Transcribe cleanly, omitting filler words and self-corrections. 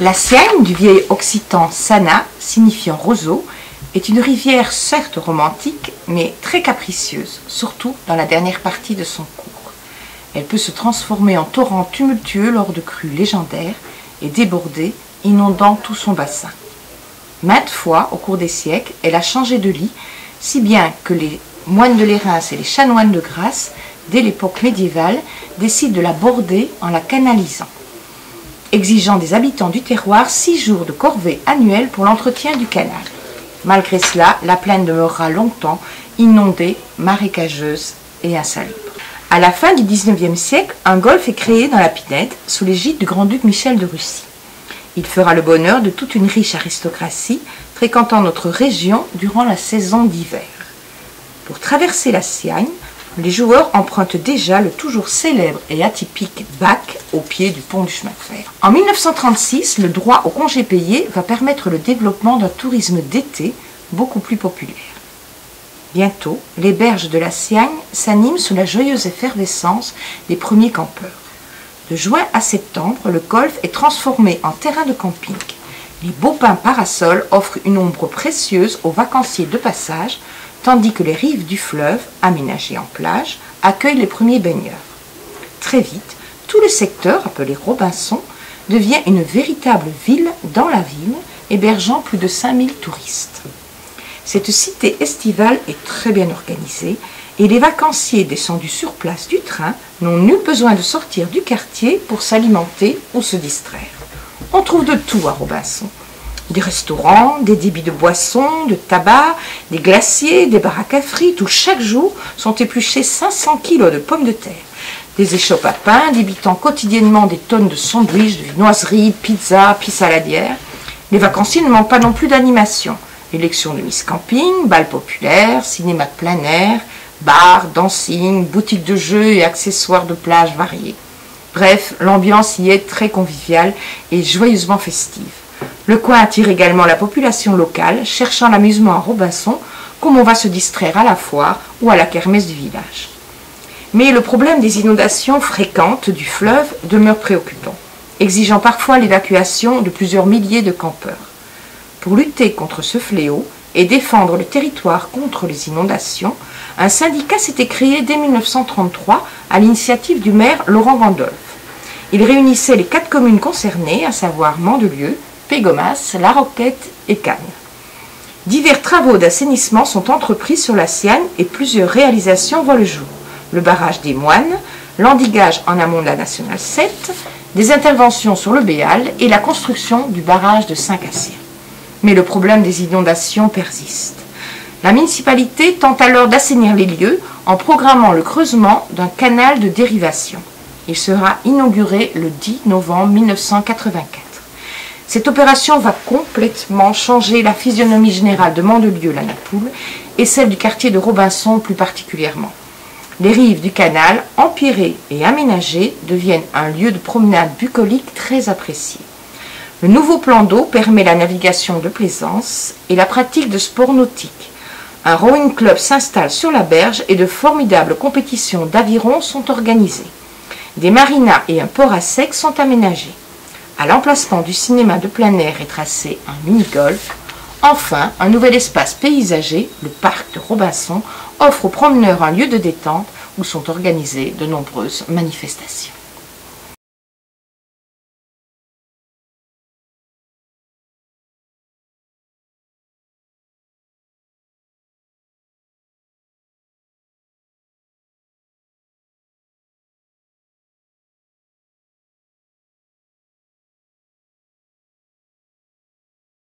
La Siagne, du vieil occitan sana, signifiant roseau, est une rivière certes romantique, mais très capricieuse, surtout dans la dernière partie de son cours. Elle peut se transformer en torrent tumultueux lors de crues légendaires et déborder, inondant tout son bassin. Maintes fois, au cours des siècles, elle a changé de lit, si bien que les moines de Lérins et les chanoines de Grasse, dès l'époque médiévale, décident de la border en la canalisant, exigeant des habitants du terroir 6 jours de corvée annuelle pour l'entretien du canal. Malgré cela, la plaine demeurera longtemps inondée, marécageuse et insalubre. À la fin du XIXe siècle, un golfe est créé dans la Pinède sous l'égide du grand-duc Michel de Russie. Il fera le bonheur de toute une riche aristocratie fréquentant notre région durant la saison d'hiver. Pour traverser la Siagne, les joueurs empruntent déjà le toujours célèbre et atypique bac au pied du pont du chemin de fer. En 1936, le droit au congé payé va permettre le développement d'un tourisme d'été beaucoup plus populaire. Bientôt, les berges de la Siagne s'animent sous la joyeuse effervescence des premiers campeurs. De juin à septembre, le golfe est transformé en terrain de camping. Les beaux pins parasols offrent une ombre précieuse aux vacanciers de passage, tandis que les rives du fleuve, aménagées en plage, accueillent les premiers baigneurs. Très vite, tout le secteur, appelé Robinson, devient une véritable ville dans la ville, hébergeant plus de 5000 touristes. Cette cité estivale est très bien organisée et les vacanciers descendus sur place du train n'ont nul besoin de sortir du quartier pour s'alimenter ou se distraire. On trouve de tout à Robinson. Des restaurants, des débits de boissons, de tabac, des glaciers, des baraques à frites où chaque jour sont épluchés 500 kilos de pommes de terre. Des échoppes à pain débitant quotidiennement des tonnes de sandwichs, de viennoiseries, pizzas, puis saladières. Les vacanciers ne manquent pas non plus d'animation. Élections de Miss Camping, bals populaires, cinéma de plein air, bars, dancing, boutiques de jeux et accessoires de plage variés. Bref, l'ambiance y est très conviviale et joyeusement festive. Le coin attire également la population locale, cherchant l'amusement à Robinson, comme on va se distraire à la foire ou à la kermesse du village. Mais le problème des inondations fréquentes du fleuve demeure préoccupant, exigeant parfois l'évacuation de plusieurs milliers de campeurs. Pour lutter contre ce fléau et défendre le territoire contre les inondations, un syndicat s'était créé dès 1933 à l'initiative du maire Laurent Gandolf. Il réunissait les 4 communes concernées, à savoir Mandelieu, Pégomas, La Roquette et Cannes. Divers travaux d'assainissement sont entrepris sur la Siagne et plusieurs réalisations voient le jour. Le barrage des Moines, l'endigage en amont de la Nationale 7, des interventions sur le Béal et la construction du barrage de Saint-Cassien. Mais le problème des inondations persiste. La municipalité tente alors d'assainir les lieux en programmant le creusement d'un canal de dérivation. Il sera inauguré le 10 novembre 1984. Cette opération va complètement changer la physionomie générale de Mandelieu-la-Napoule et celle du quartier de Robinson plus particulièrement. Les rives du canal, empierrées et aménagées, deviennent un lieu de promenade bucolique très apprécié. Le nouveau plan d'eau permet la navigation de plaisance et la pratique de sports nautiques. Un rowing club s'installe sur la berge et de formidables compétitions d'aviron sont organisées. Des marinas et un port à sec sont aménagés. À l'emplacement du cinéma de plein air est tracé un mini-golf. Enfin, un nouvel espace paysager, le parc de Robinson, offre aux promeneurs un lieu de détente où sont organisées de nombreuses manifestations.